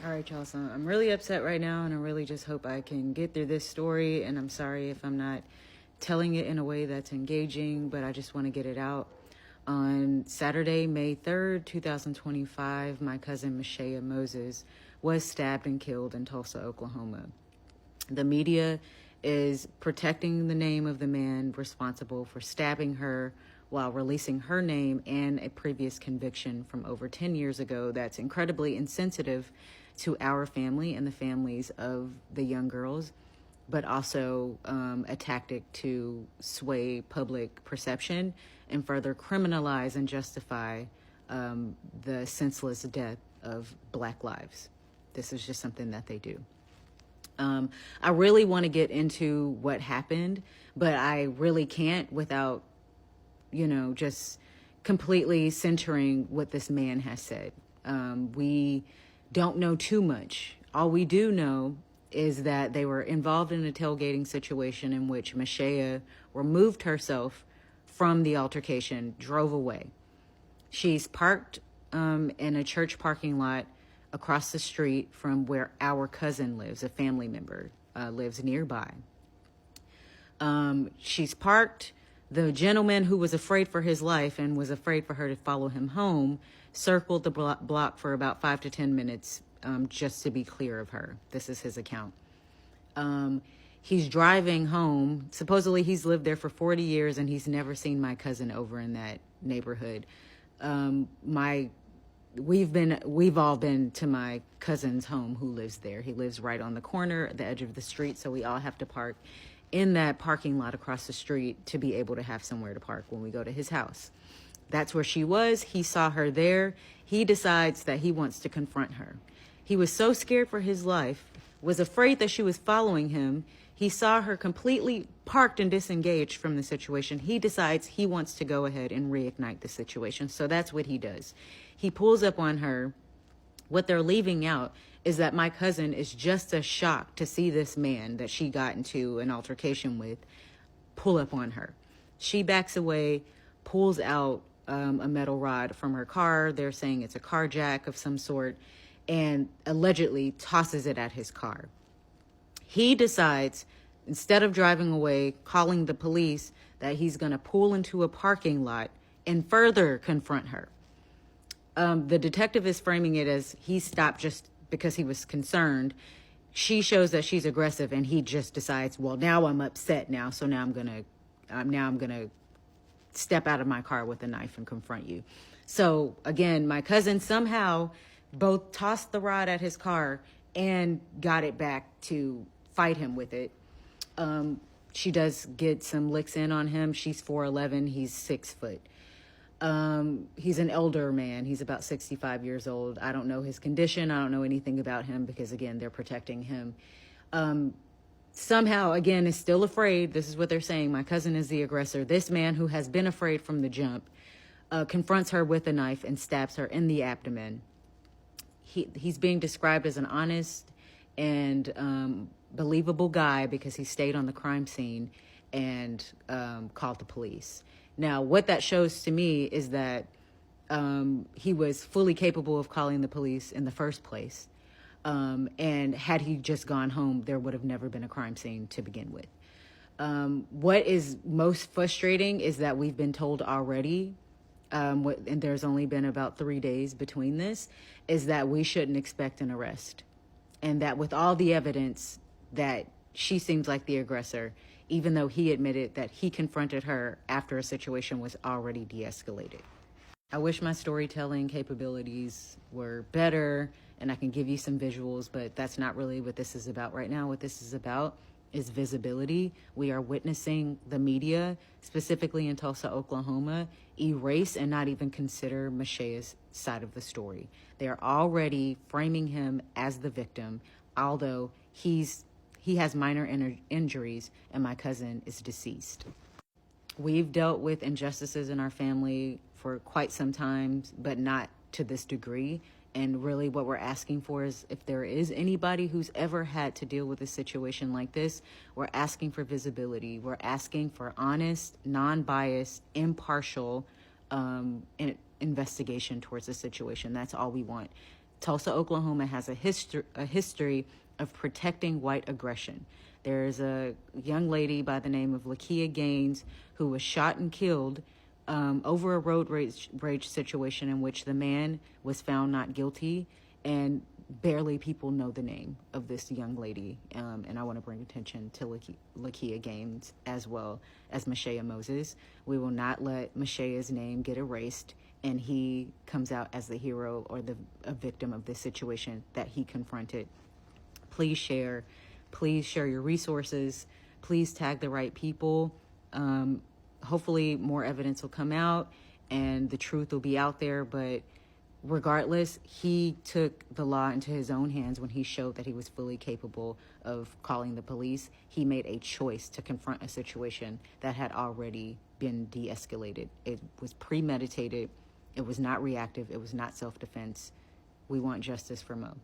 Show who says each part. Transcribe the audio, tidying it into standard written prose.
Speaker 1: All right, y'all. So I'm really upset right now, and I really just hope I can get through this story. And I'm sorry if I'm not telling it in a way that's engaging, but I just want to get it out. On Saturday, May 3rd, 2025, my cousin Miashah Moses was stabbed and killed in Tulsa, Oklahoma. The media is protecting the name of the man responsible for stabbing her while releasing her name and a previous conviction from over 10 years ago that's incredibly insensitive to our family and the families of the young girls, but also a tactic to sway public perception and further criminalize and justify the senseless death of Black lives. This is just something that they do. I really want to get into what happened, but I really can't without, just completely centering what this man has said. We don't know too much. All we do know is that they were involved in a tailgating situation in which Miashah removed herself from the altercation, drove away. She's parked in a church parking lot across the street from where our cousin lives, a family member lives nearby. She's parked. The gentleman who was afraid for his life and was afraid for her to follow him home circled the block for about 5 to 10 minutes just to be clear of her. This is his account. He's driving home. Supposedly he's lived there for 40 years and he's never seen my cousin over in that neighborhood. We've all been to my cousin's home who lives there. He lives right on the corner at the edge of the street, so we all have to park in that parking lot across the street to be able to have somewhere to park when we go to his house. That's where she was. He saw her there. He decides that he wants to confront her. He was so scared for his life, was afraid that she was following him. He saw her completely parked and disengaged from the situation. He decides he wants to go ahead and reignite the situation. So that's what he does. He pulls up on her. What they're leaving out is that my cousin is just as shocked to see this man that she got into an altercation with pull up on her. She backs away, pulls out a metal rod from her car. They're saying it's a car jack of some sort, and allegedly tosses it at his car. He decides, instead of driving away, calling the police, that he's going to pull into a parking lot and further confront her. The detective is framing it as he stopped just because he was concerned. She shows that she's aggressive, and he just decides, well, now I'm upset now, so now I'm gonna step out of my car with a knife and confront you. So again, my cousin somehow both tossed the rod at his car and got it back to fight him with it. She does get some licks in on him. She's 4'11", he's 6 foot. He's an elder man. He's about 65 years old. I don't know his condition. I don't know anything about him because, again, they're protecting him. Somehow, again, is still afraid. This is what they're saying. My cousin is the aggressor. This man, who has been afraid from the jump, confronts her with a knife and stabs her in the abdomen. He's being described as an honest and believable guy because he stayed on the crime scene and called the police. Now, what that shows to me is that he was fully capable of calling the police in the first place. And had he just gone home, there would have never been a crime scene to begin with. What is most frustrating is that we've been told already, and there's only been about 3 days between this, is that we shouldn't expect an arrest. And that with all the evidence that she seems like the aggressor, even though he admitted that he confronted her after a situation was already de-escalated. I wish my storytelling capabilities were better and I can give you some visuals, but that's not really what this is about right now. What this is about is visibility. We are witnessing the media, specifically in Tulsa, Oklahoma, erase and not even consider Miashah's side of the story. They are already framing him as the victim, although he has minor injuries and my cousin is deceased. We've dealt with injustices in our family for quite some time, but not to this degree. And really what we're asking for is, if there is anybody who's ever had to deal with a situation like this, we're asking for visibility. We're asking for honest, non-biased, impartial investigation towards the situation. That's all we want. Tulsa, Oklahoma has a history of protecting white aggression. There's a young lady by the name of Lakia Gaines who was shot and killed over a road rage situation in which the man was found not guilty, and barely people know the name of this young lady. And I want to bring attention to Lakia Gaines as well as Miashah Moses. We will not let Miashah's name get erased and he comes out as the hero or a victim of this situation that he confronted. Please share your resources. Please tag the right people. Hopefully more evidence will come out and the truth will be out there. But regardless, he took the law into his own hands when he showed that he was fully capable of calling the police. He made a choice to confront a situation that had already been de-escalated. It was premeditated. It was not reactive. It was not self-defense. We want justice for Mo.